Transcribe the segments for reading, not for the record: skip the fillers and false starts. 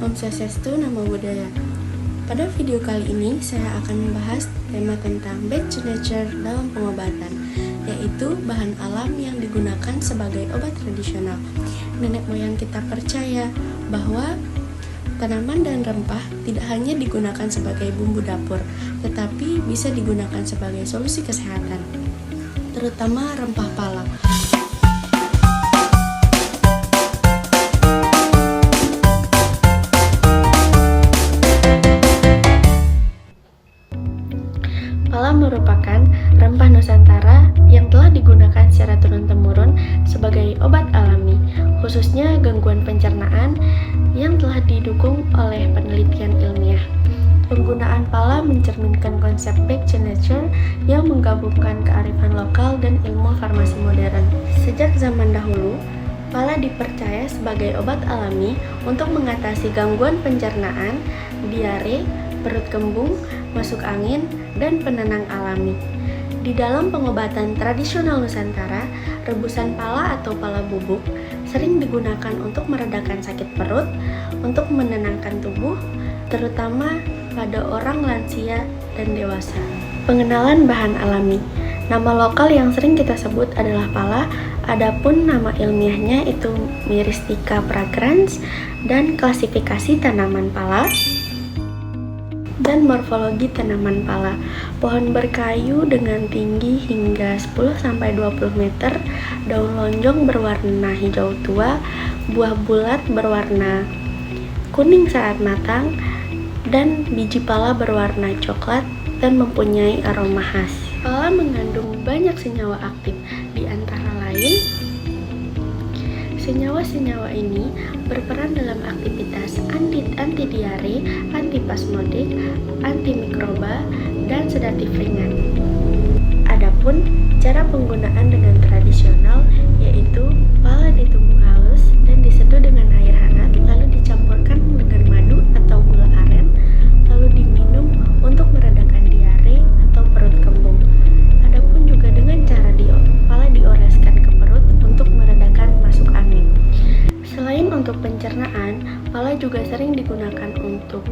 Om Swastiastu, Namo Buddhaya. Pada video kali ini saya akan membahas tema tentang back to nature dalam pengobatan, yaitu bahan alam yang digunakan sebagai obat tradisional. Nenek moyang kita percaya bahwa tanaman dan rempah tidak hanya digunakan sebagai bumbu dapur, tetapi bisa digunakan sebagai solusi kesehatan, terutama rempah pala. Pala merupakan rempah Nusantara yang telah digunakan secara turun-temurun sebagai obat alami, khususnya gangguan pencernaan yang telah didukung oleh penelitian ilmiah. Penggunaan pala mencerminkan konsep back to nature yang menggabungkan kearifan lokal dan ilmu farmasi modern. Sejak zaman dahulu, pala dipercaya sebagai obat alami untuk mengatasi gangguan pencernaan, diare, perut kembung, masuk angin, dan penenang alami. Di dalam pengobatan tradisional Nusantara, rebusan pala atau pala bubuk sering digunakan untuk meredakan sakit perut, untuk menenangkan tubuh, terutama pada orang lansia dan dewasa. Pengenalan bahan alami. Nama lokal yang sering kita sebut adalah pala, adapun nama ilmiahnya itu Myristica fragrans, dan klasifikasi tanaman pala dan morfologi tanaman pala. Pohon berkayu dengan tinggi hingga 10-20 meter, daun lonjong berwarna hijau tua, buah bulat berwarna kuning saat matang, dan biji pala berwarna coklat dan mempunyai aroma khas. Pala mengandung banyak senyawa aktif, di antara lain senyawa-senyawa ini berperan dalam aktivitas anti-diare, antispasmodik, antimikroba, dan sedatif ringan. Adapun cara penggunaan dengan tradisional yaitu pala ditumbuk halus dan diseduh dengan air hangat, lalu dicampurkan dengan madu atau gula aren, lalu diminum untuk meredakan diare atau perut kembung. Adapun juga dengan cara pala dioreskan ke perut untuk meredakan masuk angin. Selain untuk pencernaan, pala juga sering digunakan untuk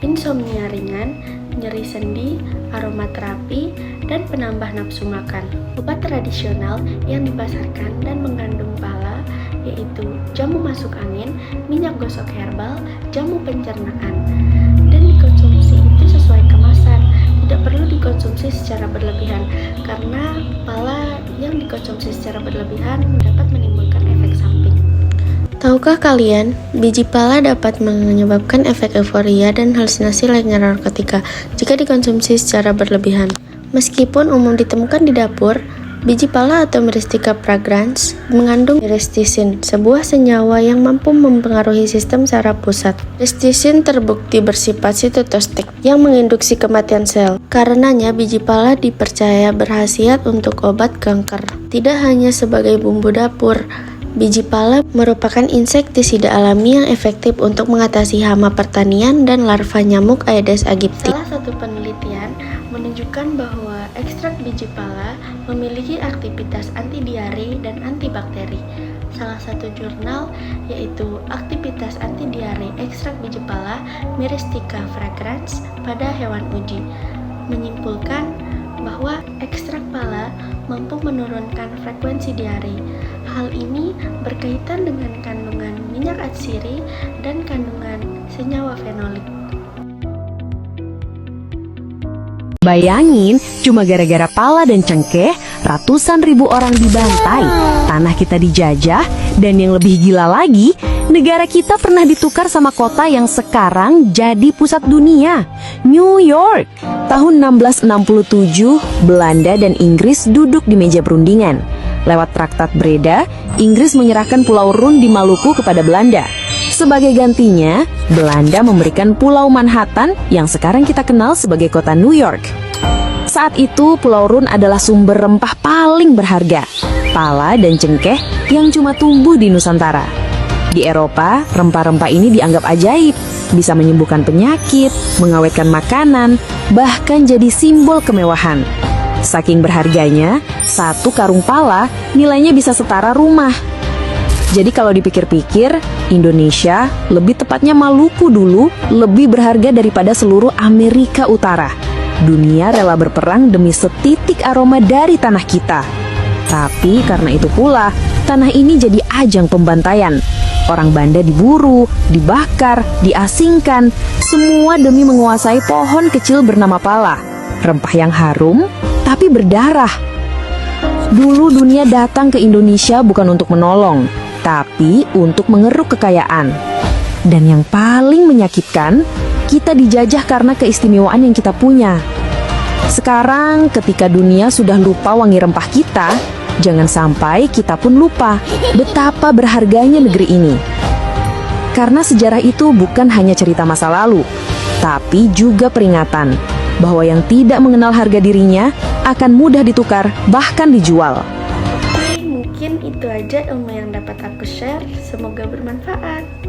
insomnia ringan, nyeri sendi, aromaterapi, dan penambah nafsu makan. Obat tradisional yang dipasarkan dan mengandung pala yaitu jamu masuk angin, minyak gosok herbal, jamu pencernaan, dan dikonsumsi itu sesuai kemasan. Tidak perlu dikonsumsi secara berlebihan karena pala yang dikonsumsi secara berlebihan dapat menimbulkan efek samping. Tahukah kalian, biji pala dapat menyebabkan efek euforia dan halusinasi layaknya narkotika jika dikonsumsi secara berlebihan. Meskipun umum ditemukan di dapur, biji pala atau Myristica fragrans mengandung myristicin, sebuah senyawa yang mampu mempengaruhi sistem saraf pusat. Myristicin terbukti bersifat sitotoksik yang menginduksi kematian sel. Karenanya, biji pala dipercaya berkhasiat untuk obat kanker. Tidak hanya sebagai bumbu dapur, biji pala merupakan insektisida alami yang efektif untuk mengatasi hama pertanian dan larva nyamuk Aedes aegypti. Salah satu penelitian menunjukkan bahwa ekstrak biji pala memiliki aktivitas anti-diare dan antibakteri. Salah satu jurnal yaitu aktivitas anti-diare ekstrak biji pala Myristica fragrans pada hewan uji menyimpulkan bahwa ekstrak pala mampu menurunkan frekuensi diare. Hal ini berkaitan dengan kandungan minyak atsiri dan kandungan senyawa fenolik. Bayangin, cuma gara-gara pala dan cengkeh, ratusan ribu orang dibantai, tanah kita dijajah, dan yang lebih gila lagi, negara kita pernah ditukar sama kota yang sekarang jadi pusat dunia, New York. Tahun 1667, Belanda dan Inggris duduk di meja perundingan. Lewat Traktat Breda, Inggris menyerahkan Pulau Run di Maluku kepada Belanda. Sebagai gantinya, Belanda memberikan Pulau Manhattan yang sekarang kita kenal sebagai kota New York. Saat itu, Pulau Run adalah sumber rempah paling berharga, pala dan cengkeh yang cuma tumbuh di Nusantara. Di Eropa, rempah-rempah ini dianggap ajaib, bisa menyembuhkan penyakit, mengawetkan makanan, bahkan jadi simbol kemewahan. Saking berharganya, satu karung pala nilainya bisa setara rumah. Jadi kalau dipikir-pikir, Indonesia, lebih tepatnya Maluku dulu, lebih berharga daripada seluruh Amerika Utara. Dunia rela berperang demi setitik aroma dari tanah kita. Tapi karena itu pula, tanah ini jadi ajang pembantaian. Orang Banda diburu, dibakar, diasingkan, semua demi menguasai pohon kecil bernama pala. Rempah yang harum, tapi berdarah. Dulu dunia datang ke Indonesia bukan untuk menolong, tapi untuk mengeruk kekayaan. Dan yang paling menyakitkan, kita dijajah karena keistimewaan yang kita punya. Sekarang ketika dunia sudah lupa wangi rempah kita, jangan sampai kita pun lupa betapa berharganya negeri ini. Karena sejarah itu bukan hanya cerita masa lalu, tapi juga peringatan bahwa yang tidak mengenal harga dirinya akan mudah ditukar, bahkan dijual. Oke, mungkin itu aja ilmu yang dapat aku share. Semoga bermanfaat.